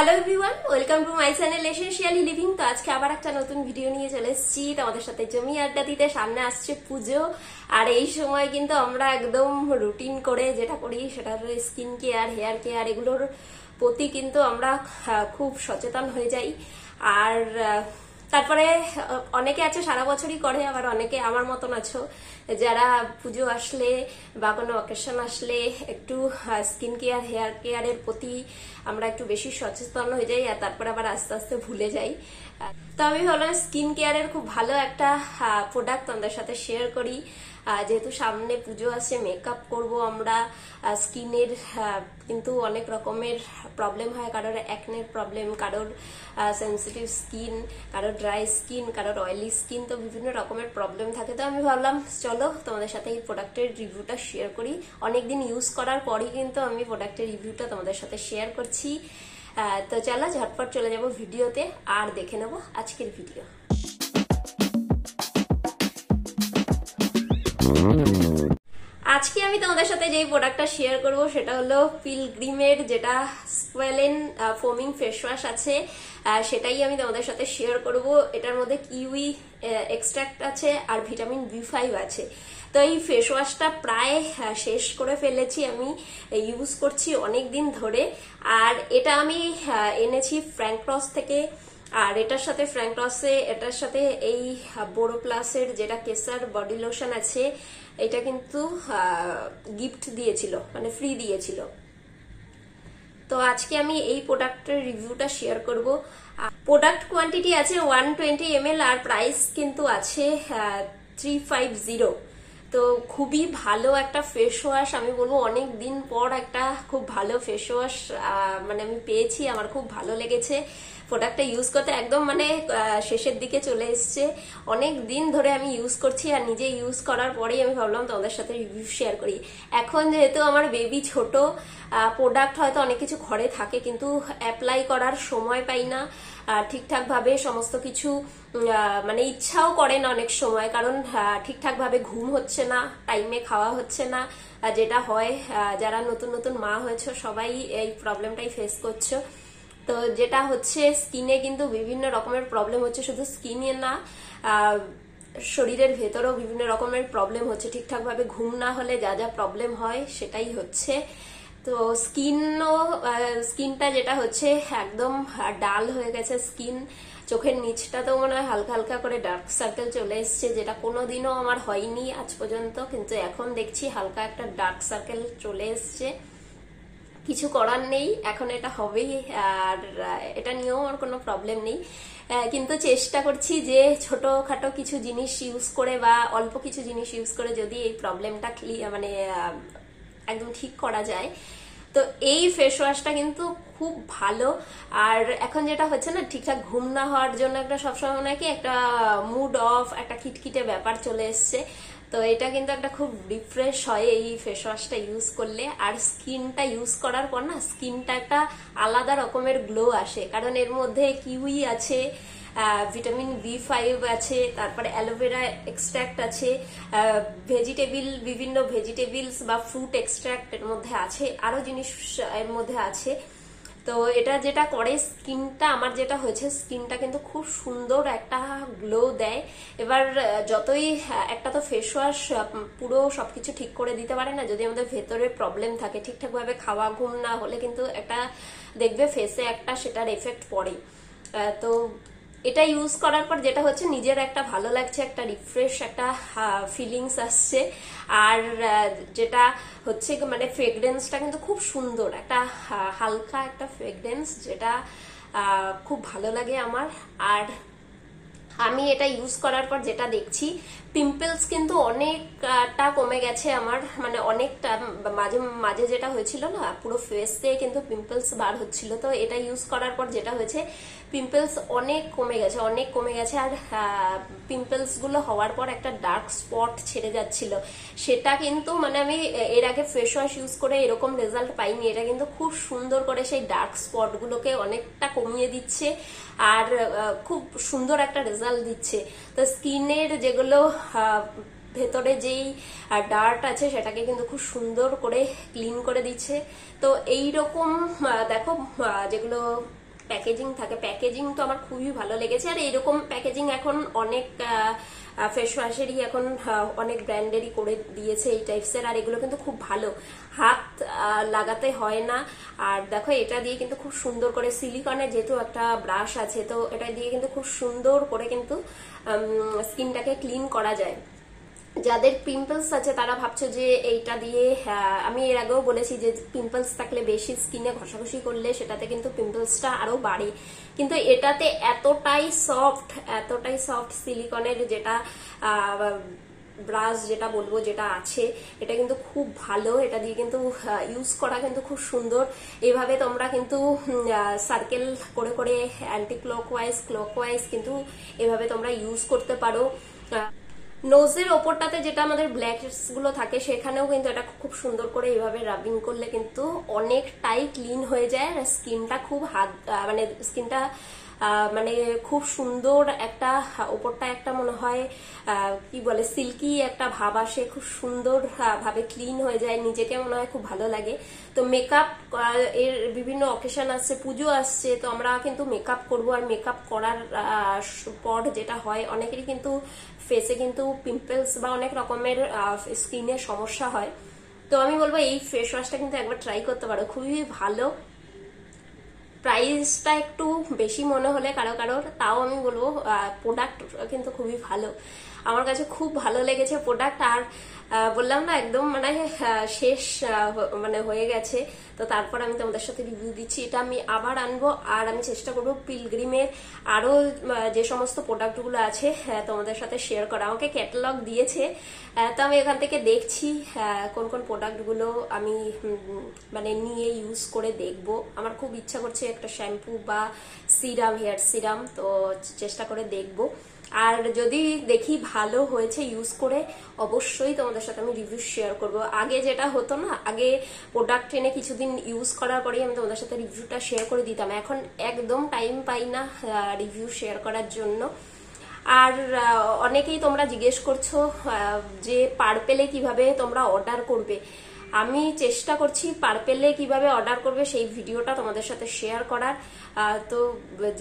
Hello everyone, welcome to my channel essentially living. তো আজকে আবার একটা নতুন ভিডিও নিয়ে চলে এসেছি তোমাদের সাথে জমি আড্ডা দিতে। সামনে আসছে পুজো, আর এই সময় কিন্তু আমরা একদম রুটিন করে যেটা করি সেটা হলো স্কিন কেয়ার, হেয়ার কেয়ার, এগুলোর প্রতি কিন্তু আমরা খুব সচেতন হয়ে যাই। আর তারপরে অনেকে আছে সারা বছরই করে, আবার অনেকে আমার মতন আছো যারা পুজো আসলে বা কোনো অকেশন আসলে একটু স্কিন কেয়ার, হেয়ার কেয়ারের প্রতি আমরা একটু বেশি সচেতন হয়ে যাই, আর তারপরে আবার আস্তে আস্তে ভুলে যাই। তো আমি ভাবলাম স্কিন কেয়ারের খুব ভালো একটা প্রোডাক্ট তোমাদের সাথে শেয়ার করি। যেহেতু সামনে পুজো আসছে, মেকআপ করব আমরা, স্কিনের কিন্তু অনেক রকমের প্রবলেম হয়। কারোর অ্যাকনের প্রবলেম, কারোর সেন্সিটিভ স্কিন, কারোর ড্রাই স্কিন, কারোর অয়েলি স্কিন, তো বিভিন্ন রকমের প্রবলেম থাকে। তো আমি ভাবলাম চলো তোমাদের সাথে এই প্রোডাক্টের রিভিউটা শেয়ার করি। অনেকদিন ইউজ করার পরই কিন্তু আমি প্রোডাক্টের রিভিউটা তোমাদের সাথে শেয়ার করছি। তো চলো ঝটপট চলে যাব ভিডিওতে আর দেখে নেব আজকের ভিডিও। আজকে আমি তোমাদের সাথে যেই প্রোডাক্টটা শেয়ার করব সেটা হলো পিলগ্রিমের যেটা স্কোয়ালেন ফোমিং ফেস ওয়াশ আছে, সেটাই আমি তোমাদের সাথে শেয়ার করব। এটার মধ্যে কিউই এক্সট্রাক্ট আছে আর ভিটামিন B5 আছে। তো এই ফেস ওয়াশটা প্রায় শেষ করে ফেলেছি, আমি ইউজ করছি অনেক দিন ধরে। আর এটা আমি এনেছি ফ্র্যাঙ্কক্রস থেকে। আর এটার সাথে এটার সাথে এই বোরোপ্লাসের যেটা কেসার বডি লোশন আছে, এটা কিন্তু গিফট দিয়েছিল, মানে ফ্রি দিয়েছিল। তো আজকে আমি এই প্রোডাক্টের রিভিউটা শেয়ার করব। প্রোডাক্ট কোয়ান্টিটি আছে 120 ml আর প্রাইস কিন্তু আছে 350। তো খুবই ভালো একটা ফেস ওয়াশ, আমি বলবো অনেক দিন পর একটা খুব ভালো ফেস ওয়াশ মানে আমি পেয়েছি, আমার খুব ভালো লেগেছে। প্রোডাক্টটা ইউজ করতে একদম মানে শেষের দিকে চলে এসছে। অনেক দিন ধরে আমি ইউজ করছি, আর নিজে ইউজ করার পরেই আমি ভাবলাম তোমাদের সাথে রিভিউ শেয়ার করি। এখন যেহেতু আমার বেবি ছোট, প্রোডাক্ট হয়তো অনেক কিছু ঘরে থাকে কিন্তু অ্যাপ্লাই করার সময় পাই না ঠিকঠাক ভাবে, সমস্ত কিছু মানে ইচ্ছাও করে না অনেক সময়, কারণ ঠিকঠাক ভাবে ঘুম হচ্ছে না, টাইমে খাওয়া হচ্ছে না, যেটা হয় যারা নতুন নতুন মা হয়েছে সবাই এই প্রবলেমটাই ফেস করছো। তো যেটা হচ্ছে স্কিনে কিন্তু বিভিন্ন রকমের প্রবলেম হচ্ছে, শুধু স্কিনে না শরীরের ভেতরেও বিভিন্ন রকমের প্রবলেম হচ্ছে। ঠিকঠাক ভাবে ঘুম না হলে যা যা প্রবলেম হয় সেটাই হচ্ছে। তো স্কিনটা যেটা হচ্ছে একদম ডাল হয়ে গেছে স্কিন, চোখের নিচটা তো মনে হয় হালকা হালকা করে ডার্ক সার্কেল চলে এসছে, যেটা কোনোদিনও আমার হয়নি আজ পর্যন্ত, কিন্তু এখন দেখছি হালকা একটা ডার্ক সার্কেল চলে এসছে। কিছু করার নেই, এখন এটা হবেই, আর এটা নিয়েও আমার কোনো প্রবলেম নেই। কিন্তু চেষ্টা করছি যে ছোটখাটো কিছু জিনিস ইউজ করে বা অল্প কিছু জিনিস ইউজ করে যদি এই প্রবলেমটা মানে একদম ঠিক করা যায়। তো এই ফেস ওয়াশটা কিন্তু খুব ভালো। আর এখন যেটা হচ্ছে না, ঠিকঠাক ঘুম না হওয়ার জন্য একটা সবসময় নাকি একটা মুড অফ, একটা খিটখিটে ব্যাপার চলে এসছে। তো এটা কিন্তু একটা খুব রিফ্রেশ হয় এই ফেস ওয়াশটা ইউজ করলে। আর স্কিনটা ইউজ করার পর না, স্কিনটা একটা আলাদা রকমের গ্লো আসে, কারণ এর মধ্যে কিউই আছে, ভিটামিন B5 আছে, তারপরে অ্যালোভেরা এক্সট্রাক্ট আছে, বিভিন্ন ভেজিটেবলস বা ফ্রুট এক্সট্রাক্ট এর মধ্যে আছে, আরো জিনিস এর মধ্যে আছে। তো এটা যেটা করে স্কিনটা, আমার যেটা হয়েছে, স্কিনটা কিন্তু খুব সুন্দর একটা গ্লো দেয়। এবার যতই একটা তো ফেস ওয়াশ পুরো সবকিছু ঠিক করে দিতে পারে না, যদি আমাদের ভেতরে প্রবলেম থাকে, ঠিকঠাক ভাবে খাওয়া, ঘুম না হলে কিন্তু একটা দেখবে ফেসে একটা সেটার এফেক্ট পড়ে। তো এটা ইউজ করার পর যেটা হচ্ছে, নিজের একটা ভালো লাগছে, একটা রিফ্রেশ একটা ফিলিংস আসছে। আর যেটা হচ্ছে মানে ফ্রেগরেন্সটা কিন্তু খুব সুন্দর, একটা হালকা একটা ফ্রেগরেন্স, যেটা খুব ভালো লাগে আমার। আর আমি এটা ইউজ করার পর যেটা দেখছি, পিম্পলস কিন্তু অনেকটা কমে গেছে আমার, মানে অনেকটা। মাঝে মাঝে যেটা হয়েছিল না, পুরো ফেসে কিন্তু পিম্পলস বার হচ্ছিল, তো এটা ইউজ করার পর যেটা হয়েছে, পিম্পলস অনেক কমে গেছে। আর পিম্পলস গুলো হওয়ার পর একটা ডার্ক স্পট ছেড়ে যাচ্ছিল, সেটা কিন্তু মানে আমি এর আগে ফেস ওয়াশ ইউজ করে এরকম রেজাল্ট পাইনি। এটা কিন্তু খুব সুন্দর করে সেই ডার্ক স্পট গুলোকে অনেকটা কমিয়ে দিচ্ছে, আর খুব সুন্দর একটা রেজাল্ট দিচ্ছে। তো স্কিনের যেগুলো ভেতরে যেই ডার্ট আছে সেটাকে কিন্তু খুব সুন্দর করে ক্লিন করে দিচ্ছে। তো এইরকম দেখো যেগুলো প্যাকেজিং থাকে, প্যাকেজিং তো আমার খুবই ভালো লেগেছে। আর এরকম প্যাকেজিং এখন অনেক ফেস ওয়াশেরই এখন অনেক ব্র্যান্ডেরই করে দিয়েছে এই টাইপসের, আর এগুলো কিন্তু খুব ভালো, হাত লাগাতে হয় না। আর দেখো এটা দিয়ে কিন্তু খুব সুন্দর করে সিলিকনের যেহেতু একটা ব্রাশ আছে, তো এটা দিয়ে কিন্তু খুব সুন্দর করে কিন্তু স্কিনটাকে ক্লিন করা যায়। যাদের পিম্পলস আছে তারা ভাবছো যে এইটা দিয়ে, আমি এর আগেও বলেছি যে পিম্পলস থাকলে বেশি স্কিনে ঘষাঘষি করলে সেটাতে কিন্তু পিম্পলসটা আরো বাড়ে, কিন্তু এটাতে এতটাই সফট সিলিকনের যেটা ব্রাশ যেটা বলবো যেটা আছে, এটা কিন্তু খুব ভালো। এটা দিয়ে কিন্তু ইউজ করা কিন্তু খুব সুন্দর। এভাবে তোমরা কিন্তু সার্কেল করে করে অ্যান্টি ক্লকওয়াইজ কিন্তু এভাবে তোমরা ইউজ করতে পারো। নোজের ওপরটাতে যেটা আমাদের ব্ল্যাক গুলো থাকে সেখানেও কিন্তু এটা খুব সুন্দর করে এইভাবে রাবিং করলে কিন্তু অনেকটাই ক্লিন হয়ে যায়, আর স্কিনটা খুব মানে স্কিনটা মানে খুব সুন্দর একটা, ওপরটা একটা মনে হয় কি বলে সিল্কি একটা ভাব আসে, খুব সুন্দর ভাবে ক্লিন হয়ে যায়, নিজেকে মনে হয় খুব ভালো লাগে। তো মেকআপ এর বিভিন্ন অকেশন আসছে, পুজো আসছে, তো আমরা কিন্তু মেকআপ করবো, আর মেকআপ করার পর যেটা হয় অনেকেরই কিন্তু ফেসে কিন্তু পিম্পলস বা অনেক রকমের স্কিনের সমস্যা হয়। তো আমি বলবো এই ফেস ওয়াশটা কিন্তু একবার ট্রাই করতে পারো, খুবই ভালো। প্রাইসটা একটু বেশি মনে হলে কারোর, তাও আমি বলবো প্রোডাক্ট কিন্তু খুবই ভালো, আমার কাছে খুব ভালো লেগেছে প্রোডাক্ট। আর বললাম না একদম মানে শেষ মানে হয়ে গেছে, তো তারপর আমি তোমাদের সাথে রিভিউ দিচ্ছি। এটা আমি আবার আনবো, আর আমি চেষ্টা করবো পিলগ্রিমের আরো যে সমস্ত প্রোডাক্টগুলো আছে তোমাদের সাথে শেয়ার করা। আমাকে ক্যাটালগ দিয়েছে, তো আমি এখান থেকে দেখছি কোন কোন প্রোডাক্টগুলো আমি মানে নিয়ে ইউজ করে দেখবো। আমার খুব ইচ্ছা করছে একটা শ্যাম্পু বা সিরাম, হেয়ার সিরাম, তো চেষ্টা করে দেখবো। আর যদি দেখি ভালো হয়েছে ইউজ করে, অবশ্যই তোমাদের সাথে আমি রিভিউ শেয়ার করব। আগে যেটা হতো না, আগে প্রোডাক্ট এনে কিছুদিন ইউজ করার পরেই আমি তোমাদের সাথে রিভিউটা শেয়ার করে দিতাম, এখন একদম টাইম পাই না রিভিউ শেয়ার করার জন্য। আর অনেকেই তোমরা জিজ্ঞেস করছো যে পার্পেলে কিভাবে তোমরা অর্ডার করবে। আমি চেষ্টা করছি পার্পেলে কিভাবে অর্ডার করবে সেই ভিডিওটা তোমাদের সাথে শেয়ার করার। তো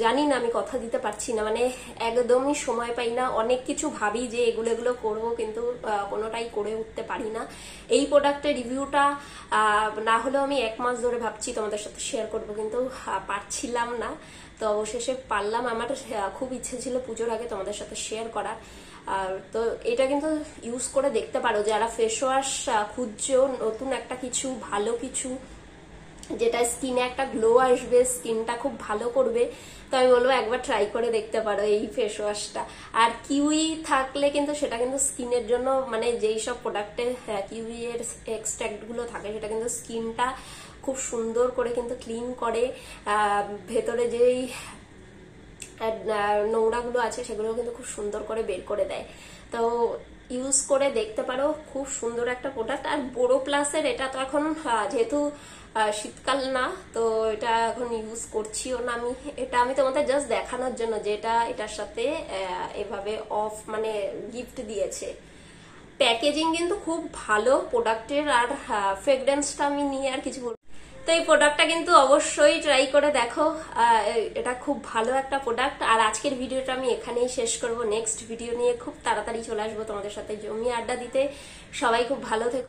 জানি না, আমি কথা দিতে পারছি না, মানে একদমই সময় পাই না। অনেক কিছু ভাবি যে এগুলো করবো, কিন্তু কোনোটাই করে উঠতে পারি না। এই প্রোডাক্টের রিভিউটা না হলেও আমি 1 মাস ধরে ভাবছি তোমাদের সাথে শেয়ার করবো, কিন্তু পারছিলাম না। তো অবশেষে পারলাম। আমার খুব ইচ্ছে ছিল পুজোর আগে তোমাদের সাথে শেয়ার করার। তো এটা কিন্তু ইউজ করে দেখতে পারো যারা ফেস ওয়াশ খুঁজছো, নতুন একটা কিছু, ভালো কিছু যেটা স্কিনে একটা গ্লো আসবে, স্কিনটা খুব ভালো করবে, তো আমি বলবো একবার ট্রাই করে দেখতে পারো এই ফেস ওয়াশটা। আর কিউই থাকলে কিন্তু সেটা কিন্তু স্কিনের জন্য, মানে যেই সব প্রোডাক্টে কিউই এর এক্সট্রাক্ট গুলো থাকে সেটা কিন্তু স্কিনটা খুব সুন্দর করে কিন্তু ক্লিন করে, ভেতরে যেই নোংরাগুলো আছে সেগুলো কিন্তু খুব সুন্দর করে বের করে দেয়। তো ইউজ করে দেখতে পারো, খুব সুন্দর একটা প্রোডাক্ট। আর বোরো প্লাসের এটা তো এখন যেহেতু শীতকাল না, তো এটা এখন ইউজ করছিও না আমি। এটা আমি তোমাদের জাস্ট দেখানোর জন্য যে এটার সাথে এভাবে অফ মানে গিফট দিয়েছে। প্যাকেজিং কিন্তু খুব ভালো প্রোডাক্টের, আর ফ্রেগরেন্সটা আমি নিয়ে আর কিছু বলবো। তো এই প্রোডাক্টটা কিন্তু অবশ্যই ট্রাই করে দেখো, এটা খুব ভালো একটা প্রোডাক্ট। আর আজকের ভিডিওটা আমি এখানেই শেষ করব, নেক্সট ভিডিও নিয়ে খুব তাড়াতাড়ি চলে আসবো তোমাদের সাথে জমিয়ে আড্ডা দিতে। সবাই খুব ভালো থেকো।